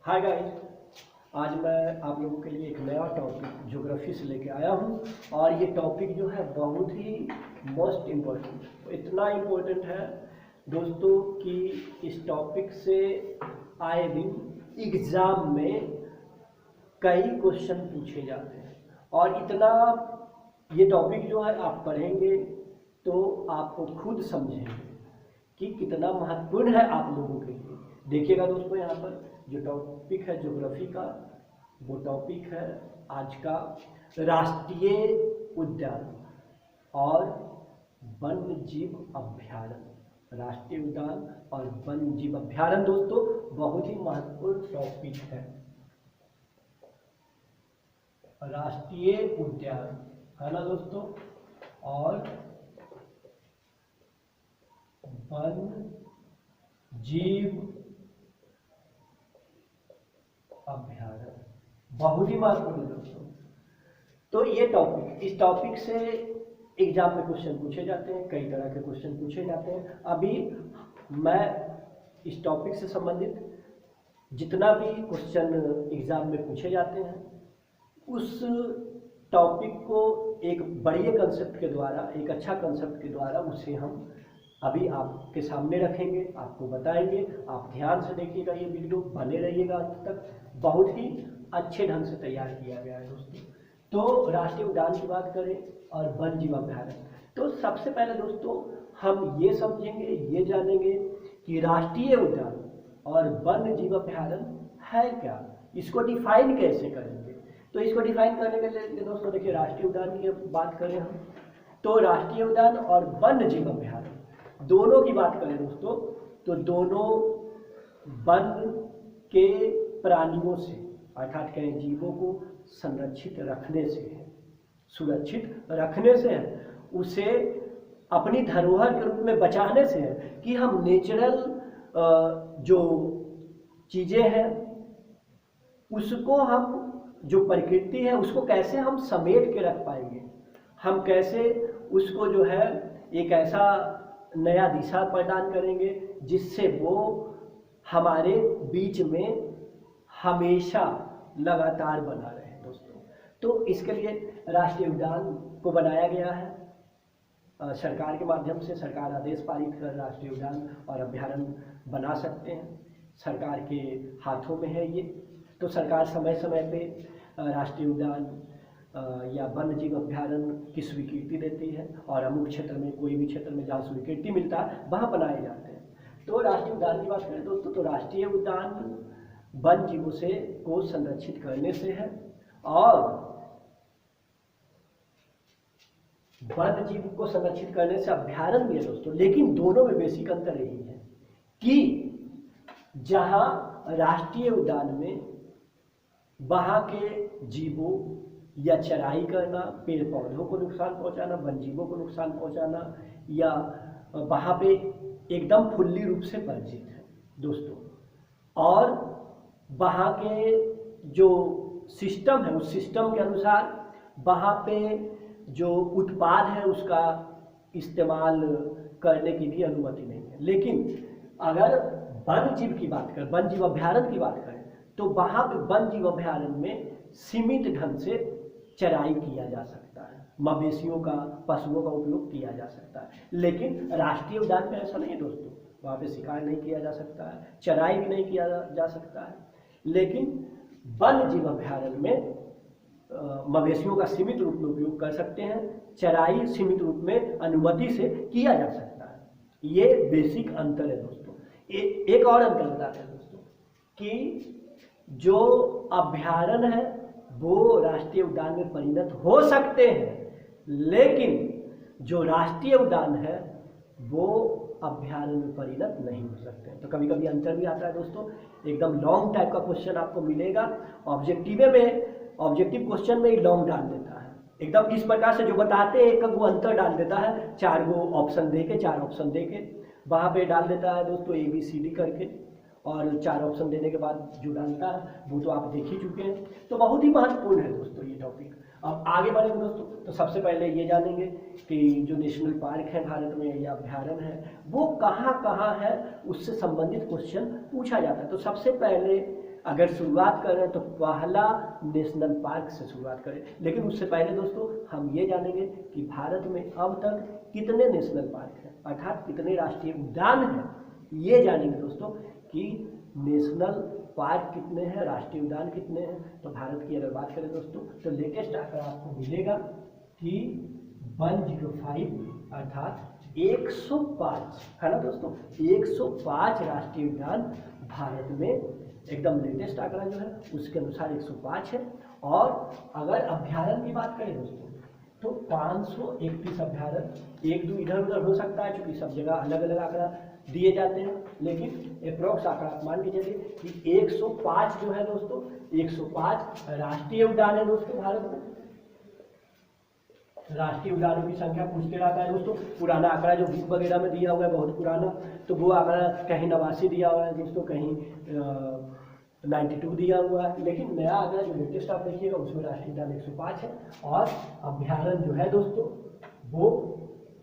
Hi guys, आज मैं आप लोगों के लिए एक नया टॉपिक ज्योग्राफी से लेके आया हूँ। और ये टॉपिक जो है बहुत ही मोस्ट इम्पोर्टेंट, इतना इम्पोर्टेंट है दोस्तों कि इस टॉपिक से आए दिन एग्ज़ाम में कई क्वेश्चन पूछे जाते हैं। और इतना ये टॉपिक जो है आप पढ़ेंगे तो आपको खुद समझेंगे कि कितना महत्वपूर्ण है आप लोगों के लिए। देखिएगा दोस्तों, यहाँ पर जो टॉपिक है ज्योग्राफी का, वो टॉपिक है आज का राष्ट्रीय उद्यान और वन्य जीव अभ्यारण्य। राष्ट्रीय उद्यान और वन्य जीव अभ्यारण्य दोस्तों बहुत ही महत्वपूर्ण टॉपिक है। राष्ट्रीय उद्यान है ना दोस्तों, और वन्य जीव अभ्यारण्य बहुत ही महत्वपूर्ण है दोस्तों। तो ये टॉपिक, इस टॉपिक से एग्जाम में क्वेश्चन पूछे जाते हैं, कई तरह के क्वेश्चन पूछे जाते हैं। अभी मैं इस टॉपिक से संबंधित जितना भी क्वेश्चन एग्जाम में पूछे जाते हैं उस टॉपिक को एक बढ़िया कंसेप्ट के द्वारा, एक अच्छा कंसेप्ट के द्वारा उसे हम अभी आपके सामने रखेंगे, आपको बताएंगे। आप ध्यान से देखिएगा, ये वीडियो बने रहिएगा अंत तक। बहुत ही अच्छे ढंग से तैयार किया गया है दोस्तों। तो राष्ट्रीय उद्यान की बात करें और वन्य जीव अभ्यारण्य, तो सबसे पहले दोस्तों हम ये समझेंगे, ये जानेंगे कि राष्ट्रीय उद्यान और वन्य जीव अभ्यारण्य है क्या, इसको डिफाइन कैसे करेंगे। तो इसको डिफाइन करने के लिए दोस्तों देखिए, राष्ट्रीय उद्यान की बात करें हम, तो राष्ट्रीय उद्यान और वन्य जीव अभ्यारण्य दोनों की बात करें दोस्तों, तो दोनों वन के प्राणियों से, अर्थात कहें जीवों को संरक्षित रखने से है, सुरक्षित रखने से है, उसे अपनी धरोहर के रूप में बचाने से है कि हम नेचुरल जो चीज़ें हैं उसको, हम जो प्रकृति है उसको कैसे हम समेट के रख पाएंगे, हम कैसे उसको जो है एक ऐसा नया दिशा प्रदान करेंगे जिससे वो हमारे बीच में हमेशा लगातार बना रहे दोस्तों। तो इसके लिए राष्ट्रीय उद्यान को बनाया गया है। सरकार के माध्यम से सरकार आदेश पारित कर राष्ट्रीय उद्यान और अभ्यारण्य बना सकते हैं, सरकार के हाथों में है ये। तो सरकार समय समय पे राष्ट्रीय उद्यान या वन्य जीव अभ्यारण्य की स्वीकृति देती है, और अमुक क्षेत्र में, कोई भी क्षेत्र में जहाँ स्वीकृति मिलता है वहाँ बनाए जाते हैं। तो राष्ट्रीय उद्यान की बात करें दोस्तों, तो राष्ट्रीय उद्यान वन्य जीवों से को संरक्षित करने से है, और वन्य जीव को संरक्षित करने से अभ्यारण्य भी है दोस्तों। लेकिन दोनों में बेसिक अंतर यही है कि जहाँ राष्ट्रीय उद्यान में वहाँ के जीवों या चराई करना, पेड़ पौधों को नुकसान पहुंचाना, वन जीवों को नुकसान पहुंचाना, या वहाँ पे एकदम फुल्ली रूप से वर्जित है दोस्तों। और वहाँ के जो सिस्टम है उस सिस्टम के अनुसार वहाँ पे जो उत्पाद है उसका इस्तेमाल करने की भी अनुमति नहीं है। लेकिन अगर वन्य जीव की बात करें, वन्य जीव अभ्यारण्य की बात करें, तो वहाँ पे वन्य जीव अभ्यारण्य में सीमित ढंग से चराई किया जा सकता है, मवेशियों का, पशुओं का उपयोग किया जा सकता है। लेकिन राष्ट्रीय उद्यान में ऐसा नहीं है दोस्तों, वहाँ पे शिकार नहीं किया जा सकता है, चराई भी नहीं किया जा सकता है। लेकिन वन्य जीव अभ्यारण्य में मवेशियों का सीमित रूप में उपयोग कर सकते हैं, चराई सीमित रूप में अनुमति से किया जा सकता है। ये बेसिक अंतर है दोस्तों। एक और अंतर बताते हैं दोस्तों कि जो अभ्यारण्य है वो राष्ट्रीय उद्यान में परिणत हो सकते हैं, लेकिन जो राष्ट्रीय उद्यान है वो अभ्यारण्य में परिणत नहीं हो सकते हैं। तो कभी कभी अंतर भी आता है दोस्तों। एकदम लॉन्ग टाइप का क्वेश्चन आपको मिलेगा ऑब्जेक्टिव क्वेश्चन में ही लॉन्ग डाल देता है, एकदम इस प्रकार से जो बताते हैं एक वो अंतर डाल देता है, 4 ऑप्शन दे के, 4 ऑप्शन दे के वहाँ पे डाल देता है दोस्तों ABCD करके, और 4 ऑप्शन देने के बाद जो डालता है वो तो आप देख ही चुके हैं। तो बहुत ही महत्वपूर्ण है दोस्तों ये टॉपिक। अब आगे बढ़ेंगे दोस्तों, तो सबसे पहले ये जानेंगे कि जो नेशनल पार्क है भारत में या अभ्यारण्य है वो कहाँ कहाँ है, उससे संबंधित क्वेश्चन पूछा जाता है। तो सबसे पहले अगर शुरुआत कर रहे हैं तो पहला नेशनल पार्क से शुरुआत करें। लेकिन उससे पहले दोस्तों हम ये जानेंगे कि भारत में अब तक कितने नेशनल पार्क हैं, अर्थात कितने राष्ट्रीय उद्यान हैं। ये जानेंगे दोस्तों कि नेशनल पार्क कितने हैं, राष्ट्रीय उद्यान कितने हैं। तो भारत की अगर बात करें दोस्तों तो लेटेस्ट आंकड़ा आपको मिलेगा कि 105 अर्थात 105 है ना दोस्तों, 105 राष्ट्रीय उद्यान भारत में, एकदम लेटेस्ट आंकड़ा जो है उसके अनुसार 105 है। और अगर अभ्यारण्य की बात करें दोस्तों तो 531 अभ्यारण्य, एक दो इधर उधर हो सकता है क्योंकि सब जगह अलग अलग आंकड़ा दिए जाते हैं, लेकिन अप्रोक्स आंकड़ा मान के चलिए कि 105 जो है दोस्तों, 105 राष्ट्रीय उद्यान है दोस्तों भारत में। राष्ट्रीय उद्यानों की संख्या पूछते रहता है दोस्तों, पुराना आंकड़ा जो बुक वगैरह में दिया हुआ है बहुत पुराना, तो वो आंकड़ा कहीं 89 दिया हुआ है दोस्तों, कहीं 92 दिया हुआ है, लेकिन नया आंकड़ा जो लेटेस्ट आप देखिएगा उसमें राष्ट्रीय उद्यान 105 है। और अभ्यारण्य जो है दोस्तों वो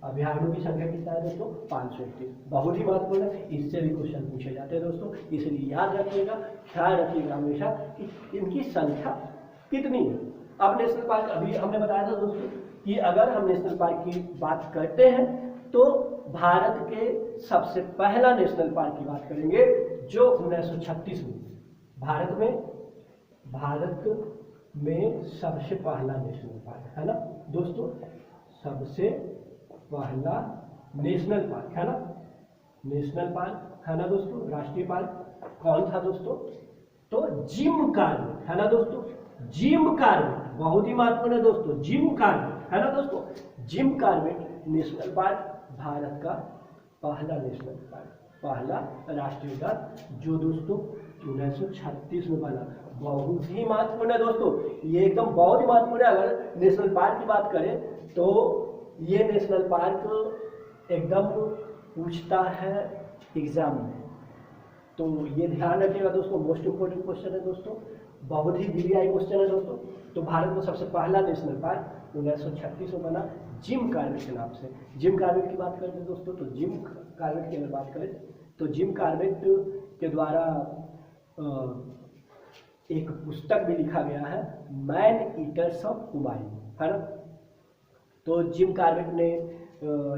अभ्यारण्यों की संख्या कितना है दोस्तों, 531, बहुत ही महत्वपूर्ण है, इससे भी क्वेश्चन पूछे जाते हैं दोस्तों, इसलिए याद रखिएगा, ख्याल रखिएगा हमेशा कि इनकी संख्या कितनी है। अब नेशनल पार्क अभी हमने बताया था दोस्तों कि अगर हम नेशनल पार्क की बात करते हैं तो भारत के सबसे पहला नेशनल पार्क की बात करेंगे जो 1936 में भारत में सबसे पहला नेशनल पार्क है ना दोस्तों, सबसे पहला नेशनल पार्क है ना, नेशनल पार्क है ना दोस्तों, राष्ट्रीय पार्क कौन था दोस्तों, तो जिम कॉर्बेट है ना दोस्तों, जिम कॉर्बेट बहुत ही महत्वपूर्ण है दोस्तों, जिम कॉर्बेट है ना दोस्तों, Jim Corbett national park Bharat का पहला नेशनल पार्क, पहला राष्ट्रीय उद्यान जो दोस्तों 1936 में बना, बहुत ही महत्वपूर्ण है दोस्तों, ये एकदम बहुत ही महत्वपूर्ण है। अगर नेशनल पार्क की बात करें तो ये नेशनल पार्क एकदम पूछता है एग्जाम में, तो ये ध्यान रखिएगा दोस्तों, मोस्ट इम्पोर्टेंट क्वेश्चन है दोस्तों, बहुत ही वीवीआई क्वेश्चन है दोस्तों। तो भारत में सबसे पहला नेशनल पार्क 1936 में बना जिम कॉर्बेट के नाम से। जिम कॉर्बेट की बात करते हैं दोस्तों, तो जिम कॉर्बेट की अगर बात करें तो जिम कॉर्बेट के द्वारा एक पुस्तक भी लिखा गया है, मैन ईटर्स ऑफ हुमायूं है ना। तो जिम कॉर्बेट ने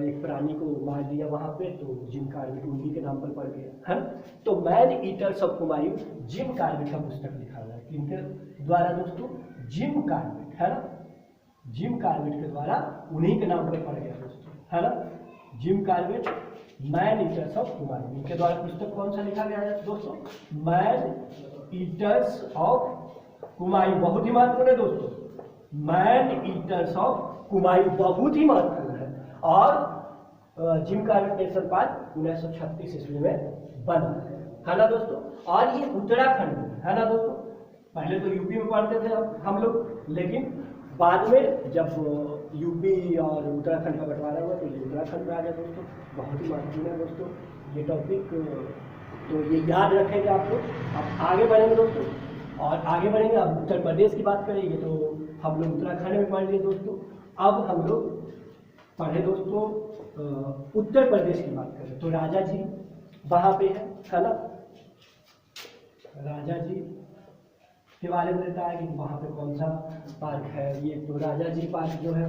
एक प्राणी को मार दिया वहां पे, तो जिम कॉर्बेट उन्हीं के नाम पर पड़ गया है। तो man eaters of Humayun Jim Corbett का पुस्तक लिखा हुआ है, किनके द्वारा दोस्तों, जिम कॉर्बेट है ना, जिम कॉर्बेट के द्वारा उन्हीं के नाम पर पड़ गया दोस्तों है ना, Jim Corbett man eaters of Humayun, इनके द्वारा पुस्तक कौन सा लिखा गया है दोस्तों, मैन ईटर्स ऑफ हुमायूं, बहुत ही महत्वपूर्ण है दोस्तों, मैन ईटर्स ऑफ हुमायूं बहुत ही महत्वपूर्ण है। और जिम कॉर्बेट नेशनल पार्क 1936 ईस्वी में बना है ना दोस्तों। और ये उत्तराखंड में है ना दोस्तों, पहले तो यूपी में पढ़ते थे हम लोग, लेकिन बाद में जब यूपी और उत्तराखंड का बंटवारा हुआ तो ये उत्तराखंड में आ गया दोस्तों, बहुत ही महत्वपूर्ण है दोस्तों ये टॉपिक, तो ये याद रखेंगे आप लोग। अब आगे बढ़ेंगे दोस्तों, और आगे बढ़ेंगे, अब उत्तर प्रदेश की बात करेंगे तो हम लोग उत्तराखंड में पढ़ लिए दोस्तों। अब हम लोग पढ़े दोस्तों उत्तर प्रदेश की बात करें तो राजा जी वहाँ पे है ना, राजा जी के बारे में देता है कि वहाँ पे कौन सा पार्क है। ये तो राजा जी पार्क जो है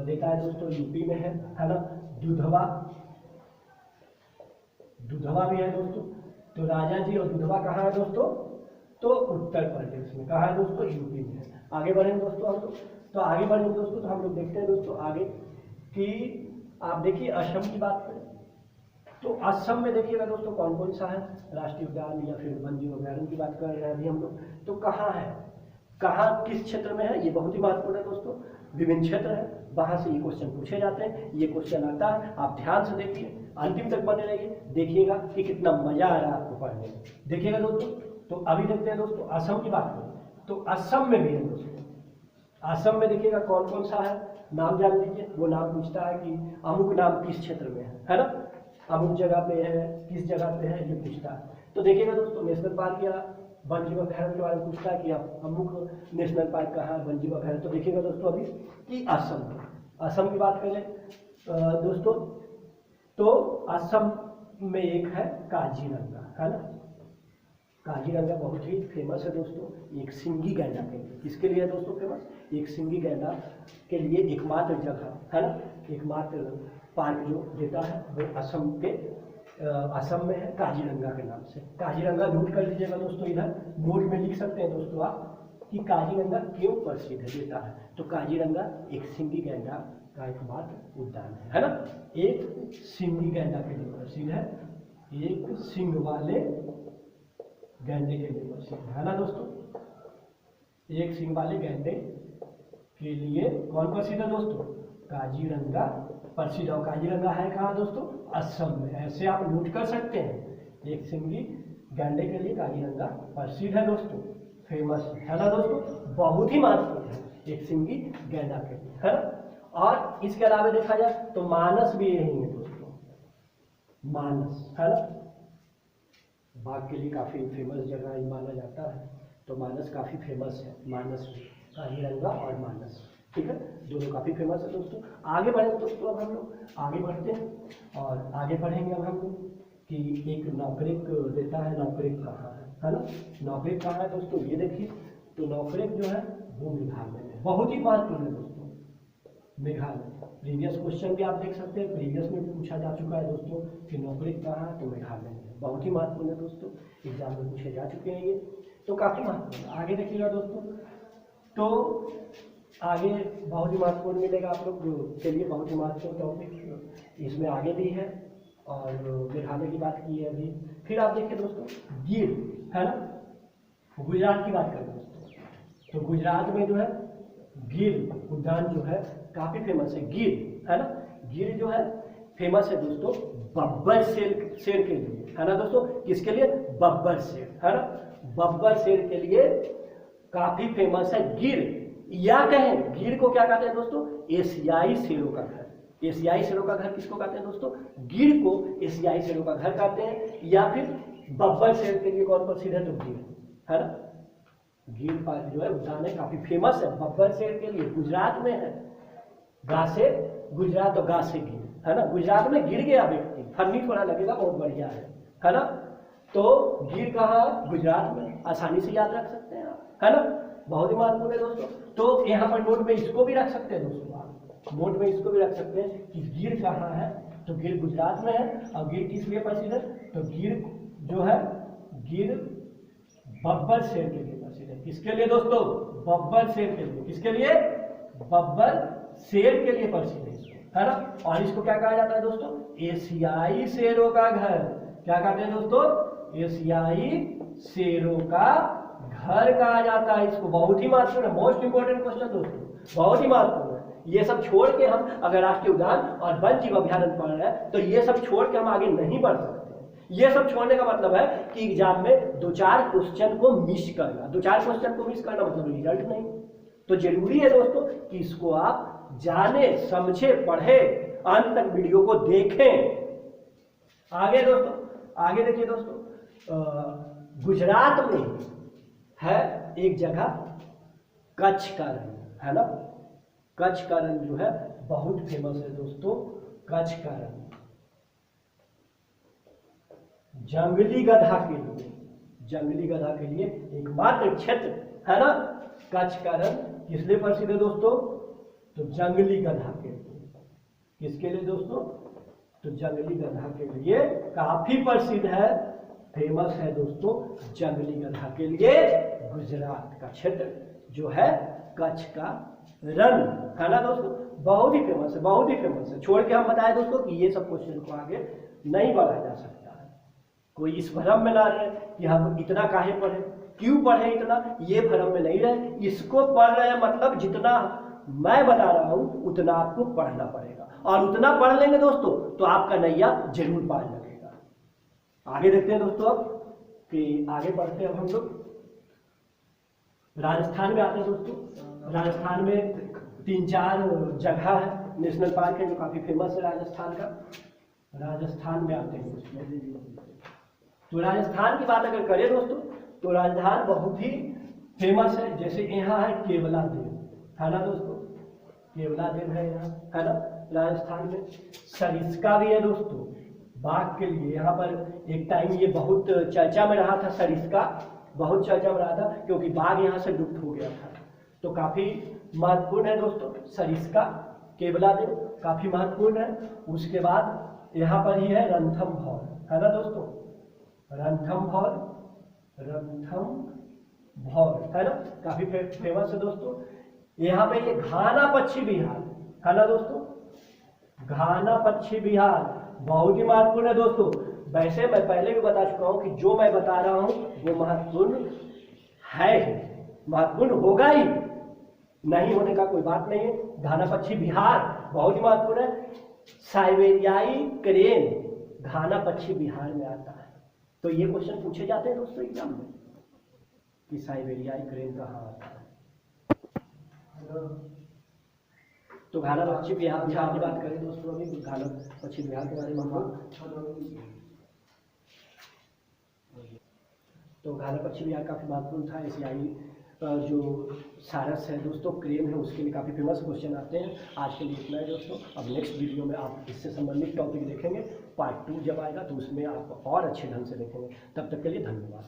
देता है दोस्तों यूपी में है ना। दुधवा, दुधवा भी है दोस्तों, तो राजा जी और दुधवा कहाँ है दोस्तों, तो उत्तर प्रदेश में, कहाँ है दोस्तों, यूपी में है। आगे बढ़ेंगे दोस्तों हम लोग, तो आगे बढ़ेंगे दोस्तों तो हम लोग देखते हैं दोस्तों आगे कि आप देखिए असम की बात करें तो असम में देखिएगा दोस्तों कौन कौन सा है राष्ट्रीय उद्यान या फिर वन जीव अभ्यारण्य की बात कर रहे हैं अभी हम लोग, तो कहाँ है, कहाँ किस क्षेत्र में है, ये बहुत ही महत्वपूर्ण है दोस्तों। विभिन्न क्षेत्र है, वहाँ से ये क्वेश्चन पूछे जाते हैं, ये क्वेश्चन आता है, आप ध्यान से देखिए, अंतिम तक बने रहिए, देखिएगा कि कितना मजा आ रहा है आपको पढ़ने में, देखिएगा दोस्तों। तो अभी देखते हैं दोस्तों असम की बात करें तो असम में भी है दोस्तों, असम में देखिएगा कौन कौन सा है, नाम जान लीजिए। वो नाम पूछता है कि अमुक नाम किस क्षेत्र में है ना, अमुक जगह पे है, किस जगह पे है, ये पूछता है। तो देखिएगा दोस्तों नेशनल पार्क या वन जीव अभ्यारण्य के बारे में पूछता है कि आप अमुक नेशनल पार्क कहाँ है, वन जीव अभ्यारण्य। तो देखिएगा दोस्तों अभी कि असम की बात करें दोस्तों तो असम में एक है काजीरंगा है ना, काजीरंगा बहुत ही फेमस है दोस्तों एक सिंगी गैंडा के लिए। किसके लिए है दोस्तों फेमस? एक सिंगी गैंडा के लिए एकमात्र जगह है ना, एकमात्र पार्क जो देता है वो असम में है, काजीरंगा के नाम से। काजीरंगा नोट कर लीजिएगा दोस्तों, इधर नोट में लिख सकते हैं दोस्तों आप कि काजीरंगा क्यों प्रसिद्ध देता है। तो काजीरंगा एक सिंगी गैंडा का एकमात्र उद्यान है ना। एक सिंगी गैंडा के लिए प्रसिद्ध है, एक सिंग वाले गैंडे के लिए प्रसिद्ध है ना दोस्तों। एक सिंग वाले गैंडे के लिए कौन प्रसिद्ध है दोस्तों? काजीरंगा प्रसिद्ध। और काजीरंगा है कहाँ दोस्तों? असम में। ऐसे आप नोट कर सकते हैं, एक सिंगी गैंडे के लिए काजीरंगा प्रसिद्ध है दोस्तों, फेमस है ना दोस्तों, बहुत ही महत्वपूर्ण है एक सिंगी गैंडा के लिए है ना। और इसके अलावा देखा जाए तो मानस भी यही है दोस्तों, मानस है ना, बाघ के लिए काफी फेमस जगह ही माना जाता है। तो मानस काफी फेमस है, मानस काजीरंगा और मानस, ठीक है, दोनों काफी फेमस है दोस्तों। आगे बढ़ेंगे दोस्तों, अब हम लोग आगे बढ़ते हैं और आगे बढ़ेंगे अब हम लोग कि एक नौकरेक देता है। नौकरेक कहाँ है ना, नौकरेक कहाँ है दोस्तों? ये देखिए, तो नौकरेक जो है वो मेघालय में, बहुत ही महत्वपूर्ण है दोस्तों मेघालय। प्रीवियस क्वेश्चन भी आप देख सकते हैं, प्रीवियस में भी पूछा जा चुका है दोस्तों कि नौकरेक कहाँ है, तो मेघालय में, बहुत ही महत्वपूर्ण है दोस्तों, एग्जाम में पूछे जा चुके हैं ये, तो काफी महत्वपूर्ण है। आगे देखिएगा दोस्तों, तो आगे बहुत ही महत्वपूर्ण मिलेगा आप लोग के लिए, बहुत ही महत्वपूर्ण टॉपिक इसमें आगे भी है और मेघालय की बात की है अभी। फिर आप देखिए दोस्तों गिर है ना, गुजरात की बात करें दोस्तों, तो गुजरात में जो है गिर उद्यान जो है काफी फेमस है। गिर है ना, गिर जो है फेमस है दोस्तों बब्बर शेर के लिए है ना दोस्तों। किसके लिए? बब्बर शेर है ना, बब्बर शेर के लिए काफी फेमस है गिर। या कहें गिर को क्या कहते हैं दोस्तों? एशियाई शेरों का घर। एशियाई शेरों का घर किसको कहते हैं दोस्तों? गिर को एशियाई शेरों का घर कहते हैं। या फिर बब्बर शेर के लिए कौन प्रसिद्ध है? तो गिर है ना, गिर पार्क जो है उद्यान है काफी फेमस है बब्बर शेर के लिए, गुजरात में है। गा से गुजरात और गा से गिर है ना, गुजरात में गिर गया व्यक्ति, फनी थोड़ा लगेगा, बहुत बढ़िया है ना। तो गिर कहाँ? गुजरात में, आसानी से याद रख सकते हैं आप है ना, बहुत ही महत्वपूर्ण है दोस्तों। तो यहाँ पर नोट में इसको भी रख सकते हैं दोस्तों, आप नोट में इसको भी रख सकते हैं कि गिर कहाँ है, तो गिर गुजरात में है। और गिर किस लिए प्रसिद्ध है? तो गिर जो है गिर बब्बर शेर के लिए प्रसिद्ध है। किसके लिए दोस्तों? बब्बर शेर के लिए। किसके लिए? बब्बर शेर के लिए प्रसिद्ध है ना। और इसको क्या कहा जाता है दोस्तों? एशियाई शेरों का घर। क्या कहते हैं दोस्तों? एशियाई शेरों का घर कहा जाता है इसको। बहुत ही महत्वपूर्ण है, मोस्ट इंपोर्टेंट क्वेश्चन दोस्तों, बहुत ही महत्वपूर्ण है। ये सब छोड़ के हम अगर राष्ट्रीय उद्यान और वन जीव अभ्यारण्य पढ़ रहे हैं तो ये सब छोड़ के हम आगे नहीं बढ़ सकते। ये सब छोड़ने का मतलब है कि एग्जाम में 2-4 क्वेश्चन को मिस करना, 2-4 क्वेश्चन को मिस करना मतलब रिजल्ट नहीं। तो जरूरी है दोस्तों कि इसको आप जाने, समझे, पढ़े, अंत तक वीडियो को देखें। आगे दोस्तों, आगे देखिए दोस्तों, गुजरात में है एक जगह कच्छ का रण है ना, कच्छ का रण जो है बहुत फेमस है दोस्तों। कच्छ का रण जंगली गधा के लिए, जंगली गधा के लिए एकमात्र क्षेत्र है ना। कच्छ का रण किस लिए प्रसिद्ध है दोस्तों? तो जंगली गधा के लिए। किसके लिए दोस्तों? तो जंगली गधा के लिए काफी प्रसिद्ध है, फेमस है दोस्तों जंगली गधा के लिए। गुजरात का क्षेत्र जो है कच्छ का रण है ना दोस्तों, बहुत ही फेमस है, बहुत ही फेमस है। छोड़ के हम बताएं दोस्तों कि ये सब क्वेश्चन को आगे नहीं बढ़ाया जा सकता है। कोई इस भ्रम में ना रहे कि हम इतना काहे पढ़े, क्यों पढ़े इतना, ये भ्रम में नहीं रहे। इसको पढ़ रहे हैं मतलब जितना मैं बता रहा हूं उतना आपको पढ़ना पड़ेगा, और उतना पढ़ लेंगे दोस्तों तो आपका नैया जरूर पार लगेगा। आगे देखते हैं दोस्तों अब कि आगे बढ़ते हैं हम लोग। राजस्थान में आते हैं दोस्तों। राजस्थान में 3-4 जगह है, नेशनल पार्क है जो काफी फेमस है राजस्थान का। राजस्थान में आते हैं दोस्तों, तो राजस्थान की बात अगर करें दोस्तों तो राजस्थान बहुत ही फेमस है। जैसे यहाँ है केवला देव है ना दोस्तों, केवला देव है यहाँ है ना राजस्थान में। सरिस्का भी है दोस्तों, बाघ के लिए यहाँ पर एक टाइम ये बहुत चर्चा में रहा था, सरिस्का बहुत चर्चा में रहा था क्योंकि बाघ यहाँ से लुप्त हो गया था। तो काफी महत्वपूर्ण है दोस्तों सरिस्का, केवलादेव काफी महत्वपूर्ण है। उसके बाद यहाँ पर ही है रणथंभौर, है ना दोस्तों, रणथंभौर, रणथंभौर है ना, काफी फेमस है दोस्तों। यहाँ पे ये घाना पक्षी विहार है ना दोस्तों, घाना पक्षी विहार बहुत ही महत्वपूर्ण है दोस्तों। वैसे मैं पहले भी बता चुका हूं कि जो मैं बता रहा हूं वो महत्वपूर्ण है, महत्वपूर्ण होगा ही, नहीं होने का कोई बात नहीं है। घाना पक्षी विहार बहुत ही महत्वपूर्ण है। साइबेरियाई क्रेन घाना पक्षी विहार में आता है। तो ये क्वेश्चन पूछे जाते हैं दोस्तों एग्जाम में कि साइबेरियाई क्रेन कहाँ आता है। तो घाना पक्षी विहार की बात करें दोस्तों, अभी घाना पक्षी विहार के बारे में हम तो घाना पक्षी विहार काफी महत्वपूर्ण था। एशियाई जो सारस है दोस्तों, क्रेन है, उसके लिए काफ़ी फेमस क्वेश्चन आते हैं। आज के लिए इतना है दोस्तों। अब नेक्स्ट वीडियो में आप इससे संबंधित टॉपिक देखेंगे, पार्ट 2 जब आएगा तो उसमें आप और अच्छे ढंग से देखेंगे। तब तक के लिए धन्यवाद।